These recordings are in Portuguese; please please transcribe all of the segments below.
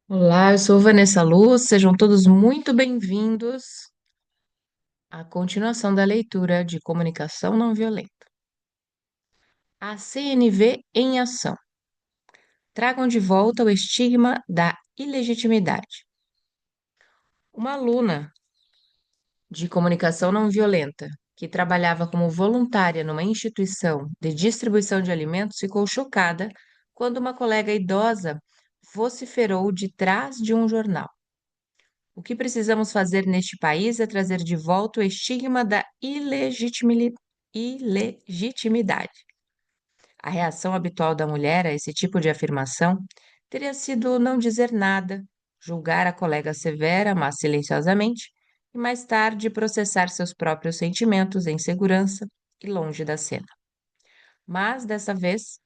Olá, eu sou Vanessa Luz, sejam todos muito bem-vindos à continuação da leitura de Comunicação Não Violenta. A CNV em ação. Tragam de volta o estigma da ilegitimidade. Uma aluna de Comunicação Não Violenta, que trabalhava como voluntária numa instituição de distribuição de alimentos, ficou chocada quando uma colega idosa vociferou de trás de um jornal. O que precisamos fazer neste país é trazer de volta o estigma da ilegitimidade. A reação habitual da mulher a esse tipo de afirmação teria sido não dizer nada, julgar a colega severa, mas silenciosamente, e mais tarde processar seus próprios sentimentos em segurança e longe da cena. Mas, dessa vez,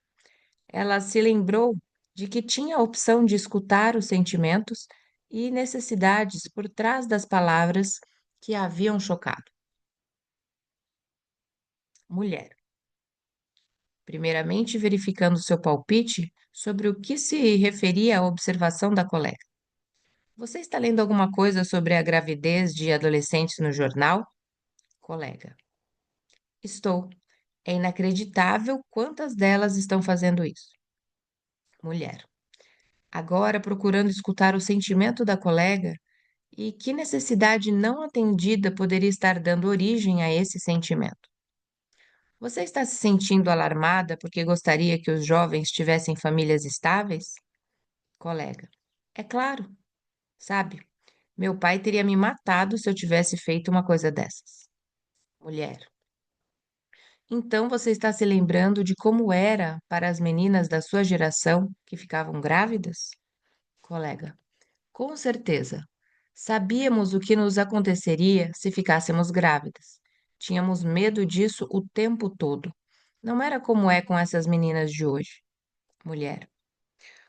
ela se lembrou de que tinha a opção de escutar os sentimentos e necessidades por trás das palavras que a haviam chocado. Mulher. Primeiramente, verificando seu palpite sobre o que se referia à observação da colega. Você está lendo alguma coisa sobre a gravidez de adolescentes no jornal? Colega. Estou. É inacreditável quantas delas estão fazendo isso. Mulher. Agora, procurando escutar o sentimento da colega, e que necessidade não atendida poderia estar dando origem a esse sentimento? Você está se sentindo alarmada porque gostaria que os jovens tivessem famílias estáveis? Colega. É claro, sabe? Meu pai teria me matado se eu tivesse feito uma coisa dessas. Mulher. Então você está se lembrando de como era para as meninas da sua geração que ficavam grávidas? Colega. Com certeza. Sabíamos o que nos aconteceria se ficássemos grávidas. Tínhamos medo disso o tempo todo. Não era como é com essas meninas de hoje. Mulher.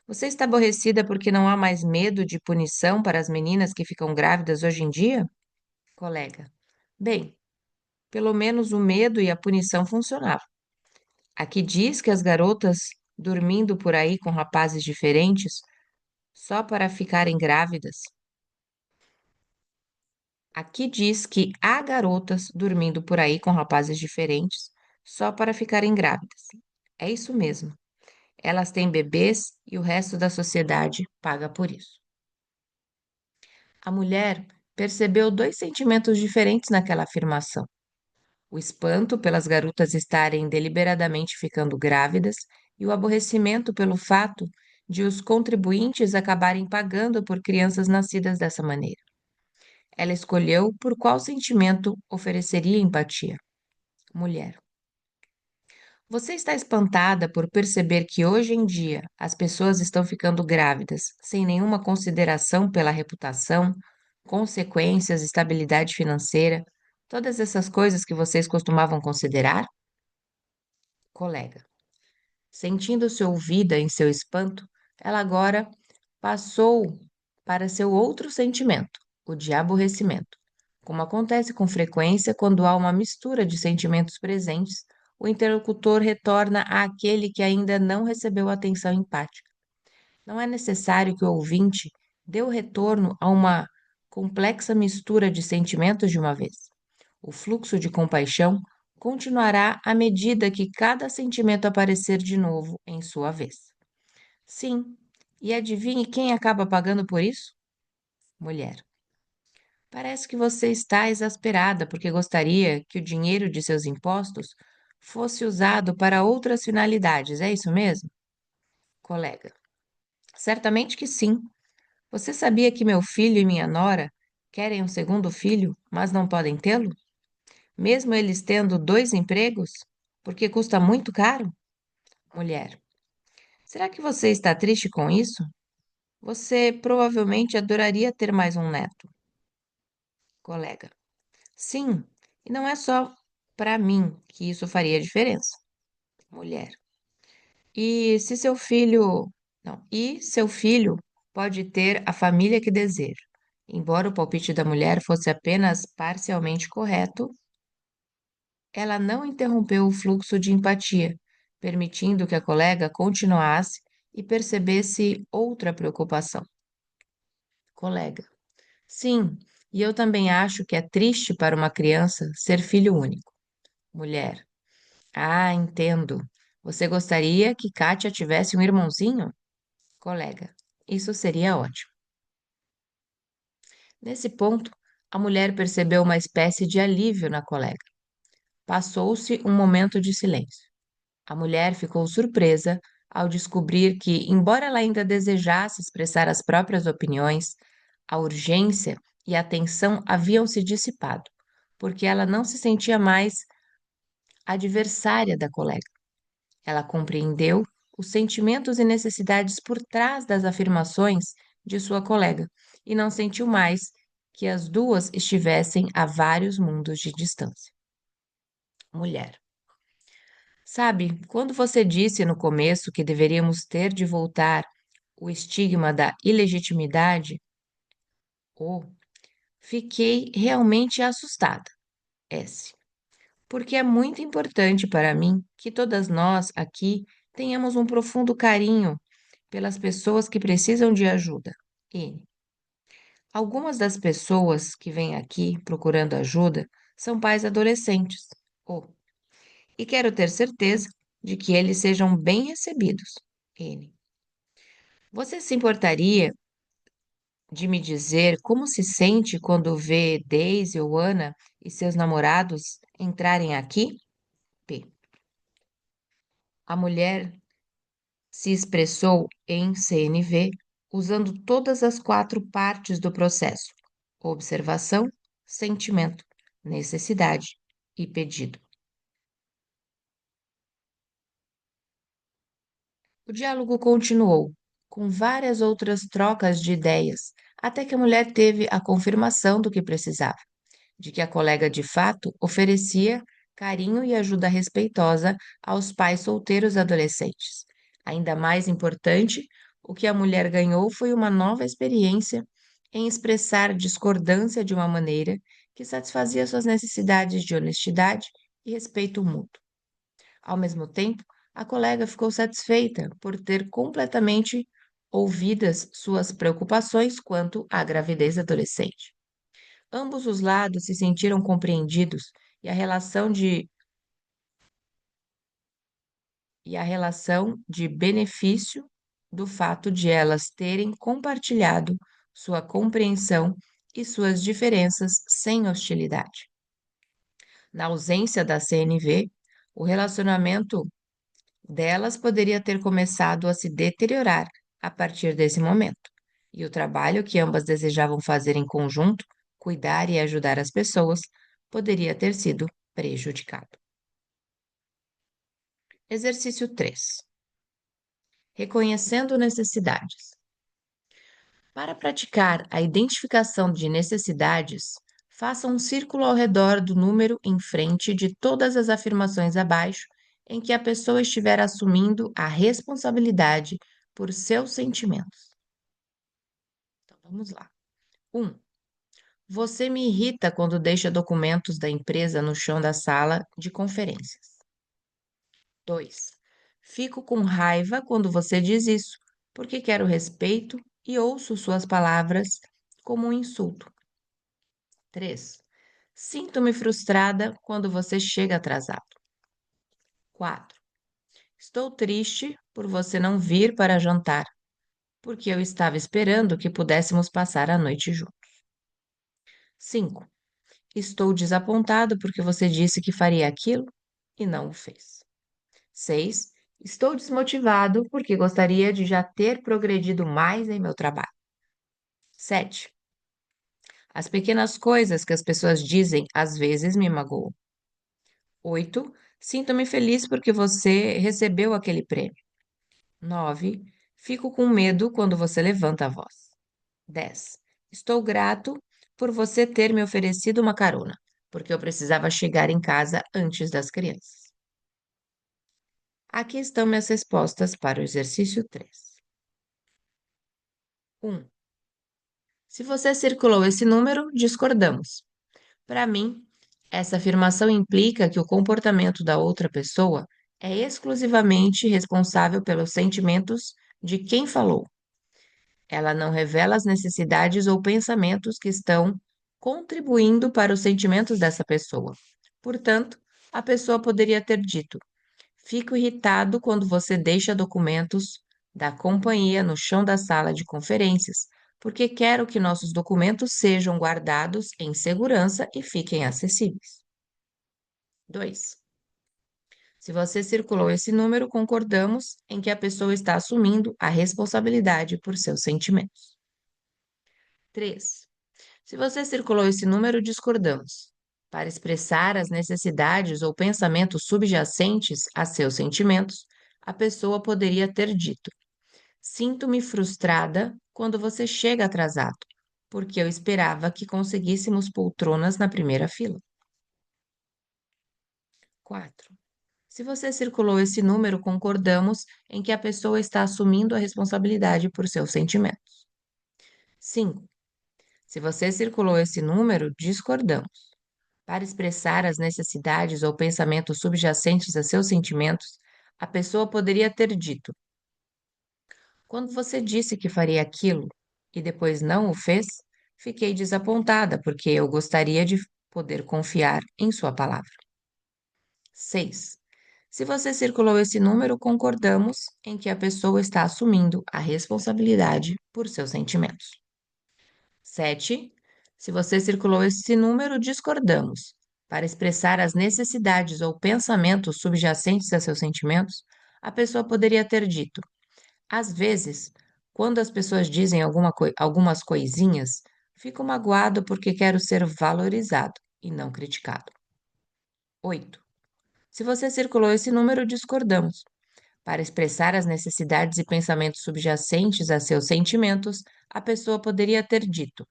Você está aborrecida porque não há mais medo de punição para as meninas que ficam grávidas hoje em dia? Colega. Bem, pelo menos o medo e a punição funcionavam. Aqui diz que as garotas dormindo por aí com rapazes diferentes só para ficarem grávidas. Aqui diz que há garotas dormindo por aí com rapazes diferentes só para ficarem grávidas. É isso mesmo. Elas têm bebês e o resto da sociedade paga por isso. A mulher percebeu dois sentimentos diferentes naquela afirmação: o espanto pelas garotas estarem deliberadamente ficando grávidas e o aborrecimento pelo fato de os contribuintes acabarem pagando por crianças nascidas dessa maneira. Ela escolheu por qual sentimento ofereceria empatia. Mulher. Você está espantada por perceber que hoje em dia as pessoas estão ficando grávidas sem nenhuma consideração pela reputação, consequências, estabilidade financeira, todas essas coisas que vocês costumavam considerar? Colega. Sentindo-se ouvida em seu espanto, ela agora passou para seu outro sentimento, o de aborrecimento. Como acontece com frequência quando há uma mistura de sentimentos presentes, o interlocutor retorna àquele que ainda não recebeu atenção empática. Não é necessário que o ouvinte dê o retorno a uma complexa mistura de sentimentos de uma vez. O fluxo de compaixão continuará à medida que cada sentimento aparecer de novo em sua vez. Sim, e adivinhe quem acaba pagando por isso? Mulher. Parece que você está exasperada porque gostaria que o dinheiro de seus impostos fosse usado para outras finalidades, é isso mesmo? Colega. Certamente que sim. Você sabia que meu filho e minha nora querem um segundo filho, mas não podem tê-lo? Mesmo eles tendo dois empregos? Porque custa muito caro? Mulher. Será que você está triste com isso? Você provavelmente adoraria ter mais um neto. Colega. Sim, e não é só para mim que isso faria diferença. Mulher. E se seu filho. Não, e seu filho pode ter a família que deseja. Embora o palpite da mulher fosse apenas parcialmente correto, ela não interrompeu o fluxo de empatia, permitindo que a colega continuasse e percebesse outra preocupação. Colega. Sim, e eu também acho que é triste para uma criança ser filho único. Mulher. Ah, entendo. Você gostaria que Kátia tivesse um irmãozinho? Colega. Isso seria ótimo. Nesse ponto, a mulher percebeu uma espécie de alívio na colega. Passou-se um momento de silêncio. A mulher ficou surpresa ao descobrir que, embora ela ainda desejasse expressar as próprias opiniões, a urgência e a tensão haviam se dissipado, porque ela não se sentia mais adversária da colega. Ela compreendeu os sentimentos e necessidades por trás das afirmações de sua colega e não sentiu mais que as duas estivessem a vários mundos de distância. Mulher. Sabe, quando você disse no começo que deveríamos ter de voltar o estigma da ilegitimidade, oh, fiquei realmente assustada, S. Porque é muito importante para mim que todas nós aqui tenhamos um profundo carinho pelas pessoas que precisam de ajuda. N. Algumas das pessoas que vêm aqui procurando ajuda são pais adolescentes. O. E quero ter certeza de que eles sejam bem recebidos. N. Você se importaria de me dizer como se sente quando vê Daisy ou Ana e seus namorados entrarem aqui? P. A mulher se expressou em CNV usando todas as quatro partes do processo: observação, sentimento, necessidade e pedido. O diálogo continuou, com várias outras trocas de ideias, até que a mulher teve a confirmação do que precisava, de que a colega de fato oferecia carinho e ajuda respeitosa aos pais solteiros adolescentes. Ainda mais importante, o que a mulher ganhou foi uma nova experiência em expressar discordância de uma maneira que satisfazia suas necessidades de honestidade e respeito mútuo. Ao mesmo tempo, a colega ficou satisfeita por ter completamente ouvidas suas preocupações quanto à gravidez adolescente. Ambos os lados se sentiram compreendidos e a relação de benefício do fato de elas terem compartilhado sua compreensão e suas diferenças sem hostilidade. Na ausência da CNV, o relacionamento delas poderia ter começado a se deteriorar a partir desse momento, e o trabalho que ambas desejavam fazer em conjunto, cuidar e ajudar as pessoas, poderia ter sido prejudicado. Exercício 3. Reconhecendo necessidades. Para praticar a identificação de necessidades, faça um círculo ao redor do número em frente de todas as afirmações abaixo em que a pessoa estiver assumindo a responsabilidade por seus sentimentos. Então vamos lá. 1. Você me irrita quando deixa documentos da empresa no chão da sala de conferências. 2. Fico com raiva quando você diz isso, porque quero respeito e ouço suas palavras como um insulto. 3. Sinto-me frustrada quando você chega atrasado. 4. Estou triste por você não vir para jantar, porque eu estava esperando que pudéssemos passar a noite juntos. 5. Estou desapontado porque você disse que faria aquilo e não o fez. 6. Estou desmotivado porque gostaria de já ter progredido mais em meu trabalho. 7. As pequenas coisas que as pessoas dizem às vezes me magoam. 8. Sinto-me feliz porque você recebeu aquele prêmio. 9. Fico com medo quando você levanta a voz. 10. Estou grato por você ter me oferecido uma carona, porque eu precisava chegar em casa antes das crianças. Aqui estão minhas respostas para o exercício 3. 1. Se você circulou esse número, discordamos. Para mim, essa afirmação implica que o comportamento da outra pessoa é exclusivamente responsável pelos sentimentos de quem falou. Ela não revela as necessidades ou pensamentos que estão contribuindo para os sentimentos dessa pessoa. Portanto, a pessoa poderia ter dito: fico irritado quando você deixa documentos da companhia no chão da sala de conferências, porque quero que nossos documentos sejam guardados em segurança e fiquem acessíveis. 2. Se você circulou esse número, concordamos em que a pessoa está assumindo a responsabilidade por seus sentimentos. 3. Se você circulou esse número, discordamos. Para expressar as necessidades ou pensamentos subjacentes a seus sentimentos, a pessoa poderia ter dito: sinto-me frustrada quando você chega atrasado, porque eu esperava que conseguíssemos poltronas na primeira fila. 4. Se você circulou esse número, concordamos em que a pessoa está assumindo a responsabilidade por seus sentimentos. 5. Se você circulou esse número, discordamos. Para expressar as necessidades ou pensamentos subjacentes a seus sentimentos, a pessoa poderia ter dito: quando você disse que faria aquilo e depois não o fez, fiquei desapontada porque eu gostaria de poder confiar em sua palavra. 6. Se você circulou esse número, concordamos em que a pessoa está assumindo a responsabilidade por seus sentimentos. 7. Se você circulou esse número, discordamos. Para expressar as necessidades ou pensamentos subjacentes a seus sentimentos, a pessoa poderia ter dito: às vezes, quando as pessoas dizem algumas coisinhas, fico magoado porque quero ser valorizado e não criticado. 8. Se você circulou esse número, discordamos. Para expressar as necessidades e pensamentos subjacentes a seus sentimentos, a pessoa poderia ter dito: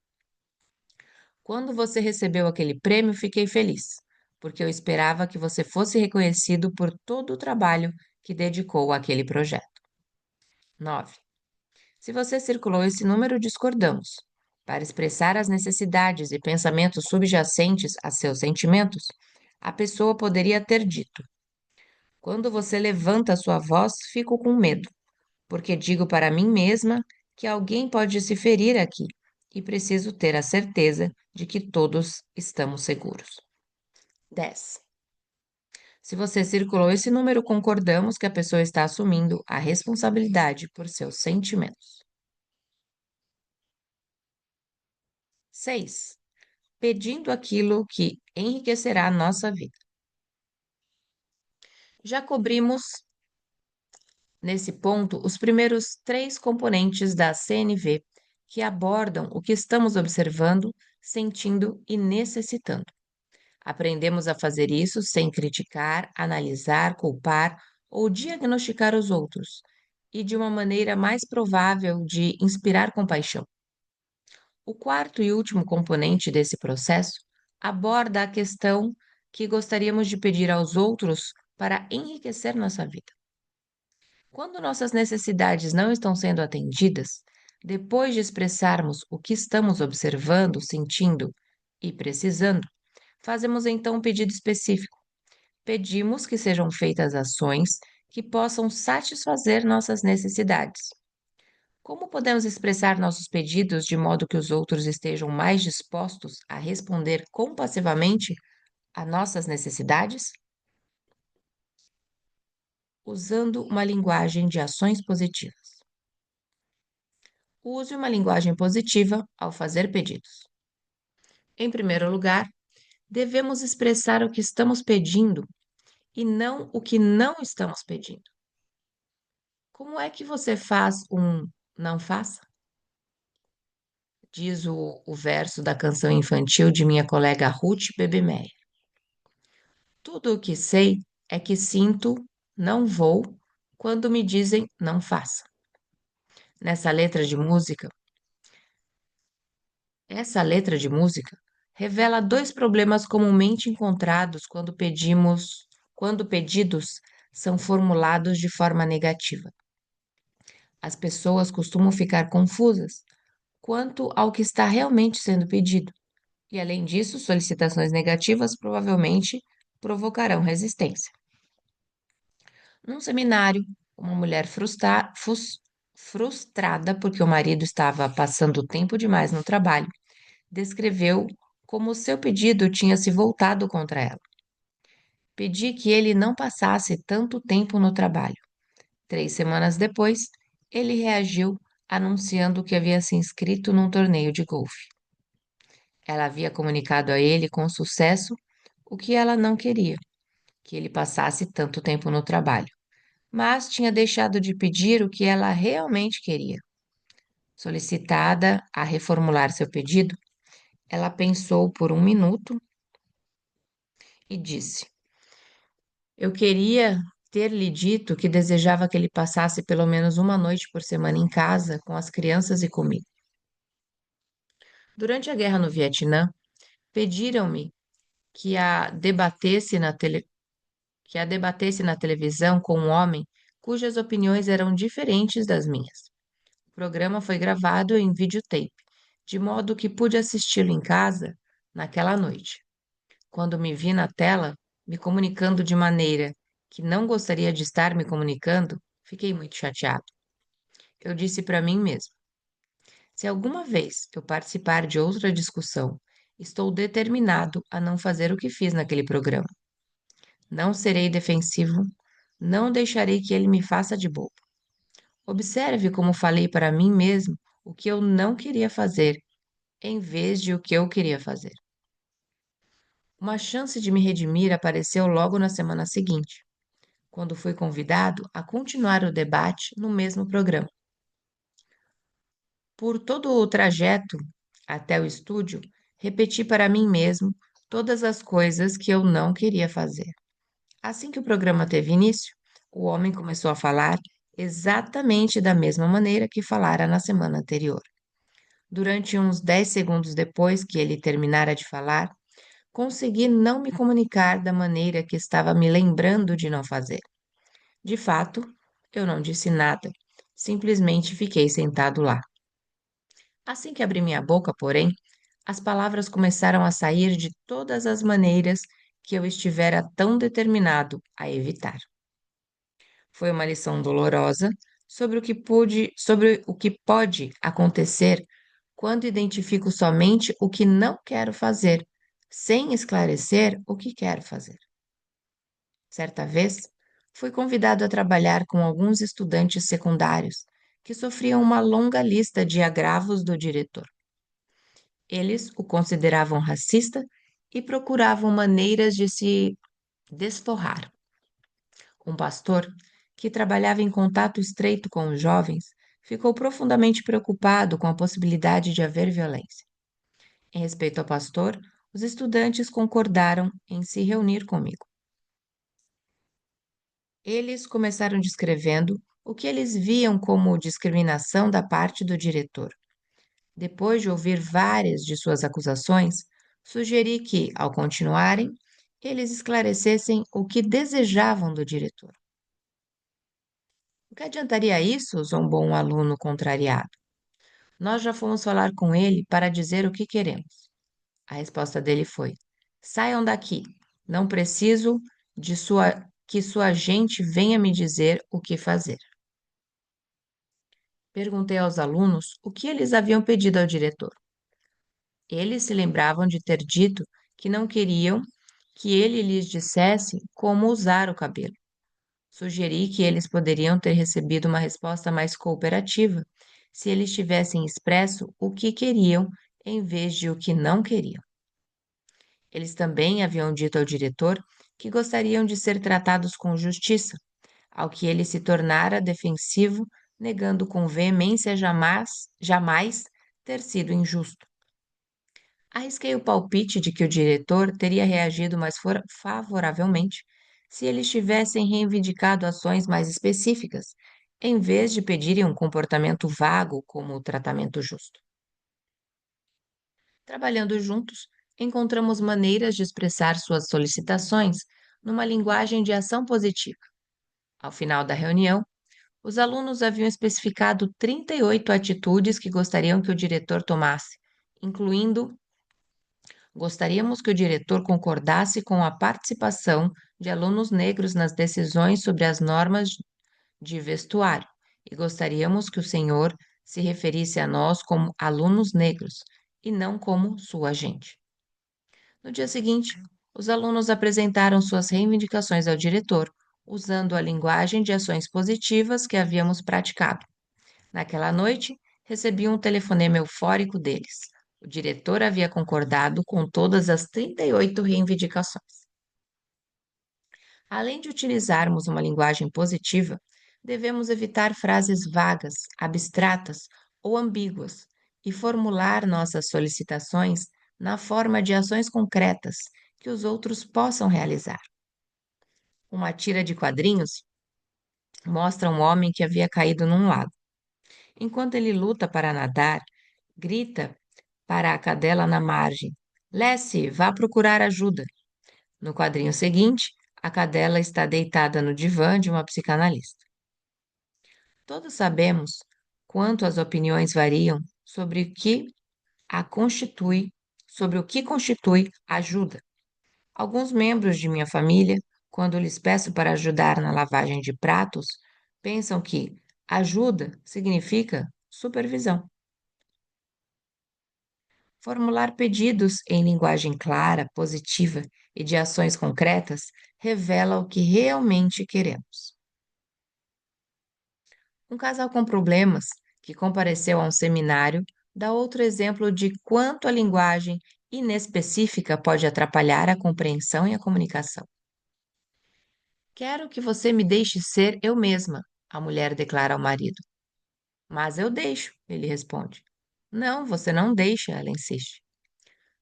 quando você recebeu aquele prêmio, fiquei feliz, porque eu esperava que você fosse reconhecido por todo o trabalho que dedicou àquele projeto. 9. Se você circulou esse número, discordamos. Para expressar as necessidades e pensamentos subjacentes a seus sentimentos, a pessoa poderia ter dito: quando você levanta sua voz, fico com medo, porque digo para mim mesma que alguém pode se ferir aqui e preciso ter a certeza de que todos estamos seguros. 10. Se você circulou esse número, concordamos que a pessoa está assumindo a responsabilidade por seus sentimentos. 6. Pedindo aquilo que enriquecerá a nossa vida. Já cobrimos, nesse ponto, os primeiros três componentes da CNV, que abordam o que estamos observando, sentindo e necessitando. Aprendemos a fazer isso sem criticar, analisar, culpar ou diagnosticar os outros, e de uma maneira mais provável de inspirar compaixão. O quarto e último componente desse processo aborda a questão que gostaríamos de pedir aos outros para enriquecer nossa vida. Quando nossas necessidades não estão sendo atendidas, depois de expressarmos o que estamos observando, sentindo e precisando, fazemos então um pedido específico. Pedimos que sejam feitas ações que possam satisfazer nossas necessidades. Como podemos expressar nossos pedidos de modo que os outros estejam mais dispostos a responder compassivamente a nossas necessidades? Usando uma linguagem de ações positivas. Use uma linguagem positiva ao fazer pedidos. Em primeiro lugar, devemos expressar o que estamos pedindo e não o que não estamos pedindo. Como é que você faz um não faça? Diz o verso da canção infantil de minha colega Ruth Bebemeyer. Tudo o que sei é que sinto não vou quando me dizem não faça. Nessa letra de música, essa letra de música revela dois problemas comumente encontrados quando pedidos são formulados de forma negativa. As pessoas costumam ficar confusas quanto ao que está realmente sendo pedido. E, além disso, solicitações negativas provavelmente provocarão resistência. Num seminário, uma mulher frustrada porque o marido estava passando tempo demais no trabalho, descreveu como seu pedido tinha se voltado contra ela. Pedi que ele não passasse tanto tempo no trabalho. 3 semanas depois, ele reagiu anunciando que havia se inscrito num torneio de golfe. Ela havia comunicado a ele com sucesso o que ela não queria, que ele passasse tanto tempo no trabalho, mas tinha deixado de pedir o que ela realmente queria. Solicitada a reformular seu pedido, ela pensou por um minuto e disse: Eu queria ter lhe dito que desejava que ele passasse pelo menos uma noite por semana em casa com as crianças e comigo. Durante a guerra no Vietnã, pediram-me que que a debatesse na televisão com um homem cujas opiniões eram diferentes das minhas. O programa foi gravado em videotape, de modo que pude assisti-lo em casa naquela noite. Quando me vi na tela, me comunicando de maneira que não gostaria de estar me comunicando, fiquei muito chateado. Eu disse para mim mesmo: se alguma vez eu participar de outra discussão, estou determinado a não fazer o que fiz naquele programa. Não serei defensivo, não deixarei que ele me faça de bobo. Observe como falei para mim mesmo o que eu não queria fazer, em vez de o que eu queria fazer. Uma chance de me redimir apareceu logo na semana seguinte, quando fui convidado a continuar o debate no mesmo programa. Por todo o trajeto até o estúdio, repeti para mim mesmo todas as coisas que eu não queria fazer. Assim que o programa teve início, o homem começou a falar exatamente da mesma maneira que falara na semana anterior. Durante uns 10 segundos depois que ele terminara de falar, consegui não me comunicar da maneira que estava me lembrando de não fazer. De fato, eu não disse nada, simplesmente fiquei sentado lá. Assim que abri minha boca, porém, as palavras começaram a sair de todas as maneiras que eu estivera tão determinado a evitar. Foi uma lição dolorosa sobre o que pode acontecer quando identifico somente o que não quero fazer, sem esclarecer o que quero fazer. Certa vez, fui convidado a trabalhar com alguns estudantes secundários que sofriam uma longa lista de agravos do diretor. Eles o consideravam racista e procuravam maneiras de se desforrar. Um pastor, que trabalhava em contato estreito com os jovens, ficou profundamente preocupado com a possibilidade de haver violência. Em respeito ao pastor, os estudantes concordaram em se reunir comigo. Eles começaram descrevendo o que eles viam como discriminação da parte do diretor. Depois de ouvir várias de suas acusações, sugeri que, ao continuarem, eles esclarecessem o que desejavam do diretor. O que adiantaria isso? Zombou um aluno contrariado. Nós já fomos falar com ele para dizer o que queremos. A resposta dele foi: saiam daqui. Não preciso que sua gente venha me dizer o que fazer. Perguntei aos alunos o que eles haviam pedido ao diretor. Eles se lembravam de ter dito que não queriam que ele lhes dissesse como usar o cabelo. Sugeri que eles poderiam ter recebido uma resposta mais cooperativa se eles tivessem expresso o que queriam em vez de o que não queriam. Eles também haviam dito ao diretor que gostariam de ser tratados com justiça, ao que ele se tornara defensivo, negando com veemência jamais ter sido injusto. Arrisquei o palpite de que o diretor teria reagido mais favoravelmente se eles tivessem reivindicado ações mais específicas, em vez de pedirem um comportamento vago como o tratamento justo. Trabalhando juntos, encontramos maneiras de expressar suas solicitações numa linguagem de ação positiva. Ao final da reunião, os alunos haviam especificado 38 atitudes que gostariam que o diretor tomasse, incluindo: gostaríamos que o diretor concordasse com a participação de alunos negros nas decisões sobre as normas de vestuário e gostaríamos que o senhor se referisse a nós como alunos negros e não como sua gente. No dia seguinte, os alunos apresentaram suas reivindicações ao diretor, usando a linguagem de ações positivas que havíamos praticado. Naquela noite, recebi um telefonema eufórico deles. O diretor havia concordado com todas as 38 reivindicações. Além de utilizarmos uma linguagem positiva, devemos evitar frases vagas, abstratas ou ambíguas e formular nossas solicitações na forma de ações concretas que os outros possam realizar. Uma tira de quadrinhos mostra um homem que havia caído num lago. Enquanto ele luta para nadar, grita para a cadela na margem: Lessie, vá procurar ajuda. No quadrinho seguinte, a cadela está deitada no divã de uma psicanalista. Todos sabemos quanto as opiniões variam sobre o que a constitui, sobre o que constitui ajuda. Alguns membros de minha família, quando lhes peço para ajudar na lavagem de pratos, pensam que ajuda significa supervisão. Formular pedidos em linguagem clara, positiva e de ações concretas revela o que realmente queremos. Um casal com problemas que compareceu a um seminário dá outro exemplo de quanto a linguagem inespecífica pode atrapalhar a compreensão e a comunicação. Quero que você me deixe ser eu mesma, a mulher declara ao marido. Mas eu deixo, ele responde. Não, você não deixa, ela insiste.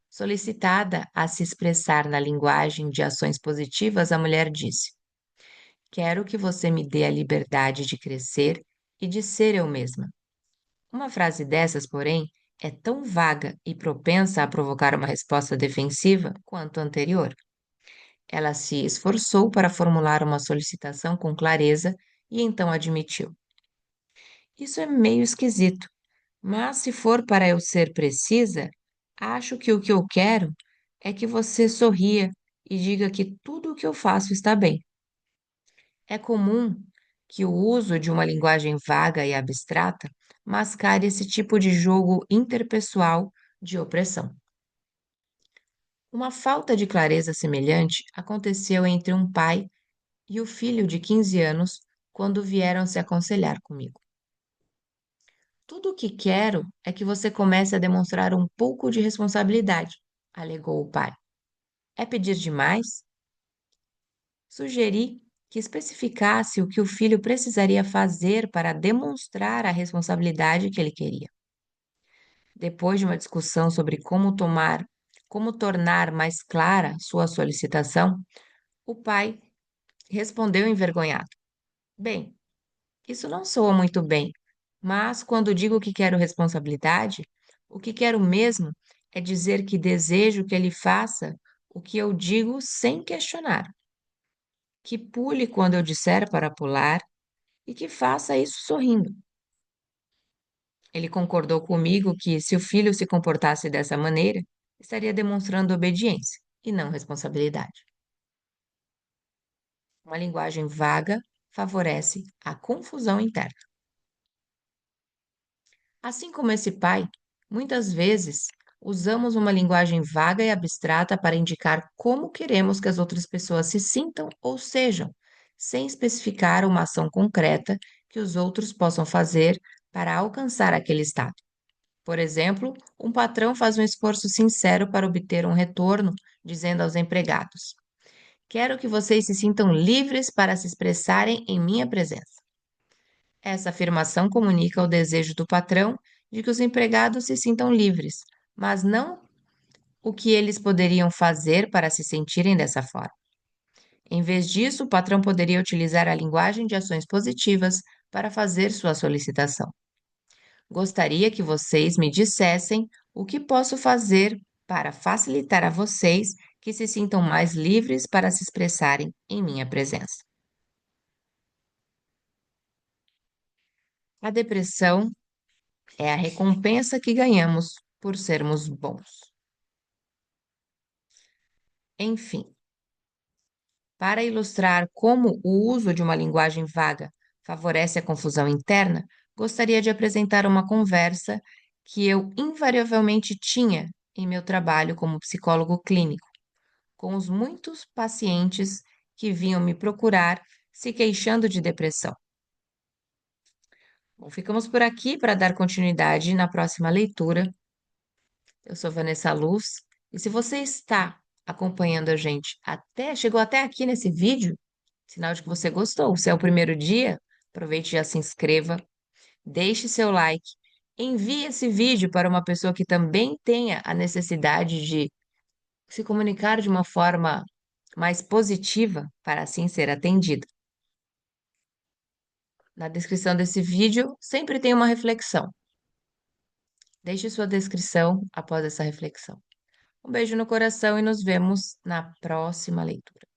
Solicitada a se expressar na linguagem de ações positivas, a mulher disse: Quero que você me dê a liberdade de crescer e de ser eu mesma. Uma frase dessas, porém, é tão vaga e propensa a provocar uma resposta defensiva quanto a anterior. Ela se esforçou para formular uma solicitação com clareza e então admitiu: Isso é meio esquisito, mas se for para eu ser precisa, acho que o que eu quero é que você sorria e diga que tudo o que eu faço está bem. É comum que o uso de uma linguagem vaga e abstrata mascare esse tipo de jogo interpessoal de opressão. Uma falta de clareza semelhante aconteceu entre um pai e o filho de 15 anos quando vieram se aconselhar comigo. Tudo o que quero é que você comece a demonstrar um pouco de responsabilidade, alegou o pai. É pedir demais? Sugeri que especificasse o que o filho precisaria fazer para demonstrar a responsabilidade que ele queria. Depois de uma discussão sobre como tornar mais clara sua solicitação, o pai respondeu envergonhado: Bem, isso não soa muito bem, mas quando digo que quero responsabilidade, o que quero mesmo é dizer que desejo que ele faça o que eu digo sem questionar, que pule quando eu disser para pular e que faça isso sorrindo. Ele concordou comigo que, se o filho se comportasse dessa maneira, estaria demonstrando obediência e não responsabilidade. Uma linguagem vaga favorece a confusão interna. Assim como esse pai, muitas vezes usamos uma linguagem vaga e abstrata para indicar como queremos que as outras pessoas se sintam ou sejam, sem especificar uma ação concreta que os outros possam fazer para alcançar aquele estado. Por exemplo, um patrão faz um esforço sincero para obter um retorno, dizendo aos empregados: Quero que vocês se sintam livres para se expressarem em minha presença. Essa afirmação comunica o desejo do patrão de que os empregados se sintam livres, mas não o que eles poderiam fazer para se sentirem dessa forma. Em vez disso, o patrão poderia utilizar a linguagem de ações positivas para fazer sua solicitação. Gostaria que vocês me dissessem o que posso fazer para facilitar a vocês que se sintam mais livres para se expressarem em minha presença. A depressão é a recompensa que ganhamos por sermos bons. Enfim, para ilustrar como o uso de uma linguagem vaga favorece a confusão interna, gostaria de apresentar uma conversa que eu invariavelmente tinha em meu trabalho como psicólogo clínico, com os muitos pacientes que vinham me procurar se queixando de depressão. Bom, ficamos por aqui para dar continuidade na próxima leitura. Eu sou Vanessa Luz, e se você está acompanhando a gente chegou até aqui nesse vídeo, sinal de que você gostou. Se é o primeiro dia, aproveite e já se inscreva, deixe seu like, envie esse vídeo para uma pessoa que também tenha a necessidade de se comunicar de uma forma mais positiva para assim ser atendida. Na descrição desse vídeo sempre tem uma reflexão. Deixe sua descrição após essa reflexão. Um beijo no coração e nos vemos na próxima leitura.